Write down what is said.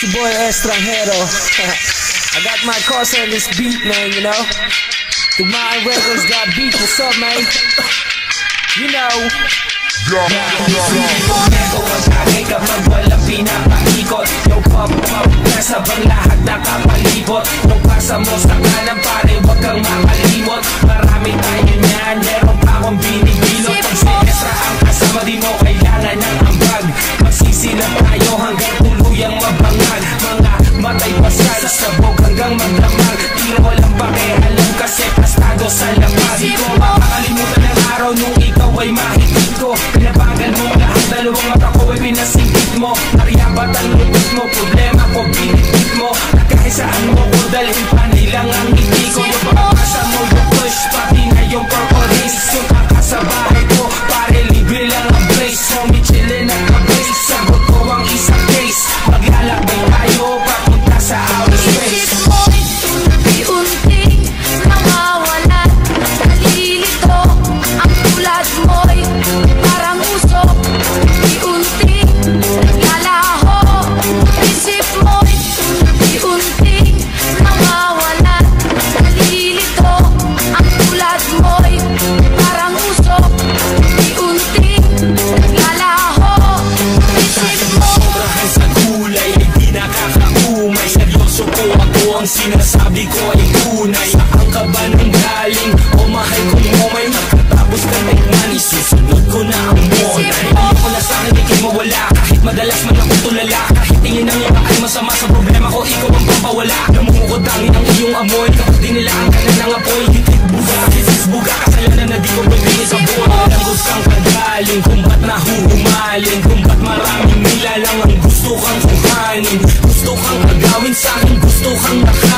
It's your boy Estranjero. I got my cosa in this beat, man, you know. Tugmaan Records got beat, what's up, man? You know. Ang tagay kapag walang pinapaikot. Yung pop-pop, nasa bang lahat nakapalibot. Nung pasa mo sa kanan pare, wag kang makalimot. Marami tayo niyan, meron pa akong binibilot. Pag si Estra ang kasama, di mo kailangan ng ambag. Magsisilap tayo hanggang tuluyang mabangag. Mga matay pasal, sabog hanggang magdamag. Tira walang pakialam kasi pastado sa labas. Di ko makakalimutan ng araw nung ikaw ay mahigit ko. Pinabagal mo lahat, dalawang mata ko ay pinasingkit mo. Nariyabat ang lupit mo, problema ko binigit mo. At kahit saan mo ko dalhin pa nilang ang ngiti ko. Yung pagkakasa mo yung push, pati na yung purple haze. Yung kakasabahay ko, pare libre lang ang place. Homie chillin' at ka-base, sagot ko ang isang case. Maglalakbay tayo, papunta sa outer space. Unti-unting nawawalan, nalilito ang tulad mo'y parang usok. Unti-unting naglalaho, isip mo'y unti-unting nawawalan, nalilito ang tulad mo'y parang usok. Unti-unting naglalaho, isip mo. Sobrahan sa gulay ay di nakakaumay. Seryoso ko ako, ang sinasabi ko ay tunay. Saan ka ba nang galing? O mahal kong momay, magkatapos ka tingnan, isusunod ko na ang monay. Ayoko na sa akin ikay mawala, kahit madalas man ako tulala. Kahit tingin ng iba ay masama sa problema ko, ikaw ang pampawala. Namumukod tangin ang iyong amoy, kapag dinilaan ka na ng apoy. Hitit buga, hisis buga, kasalanan na di ko pwede sa buhay. Alam ko saan ka galing, kung ba't nahuhumaling, kung ba't maraming nilalang ang gusto kang kuhanin. Gusto kang agawin sa'kin, gusto kang nakain.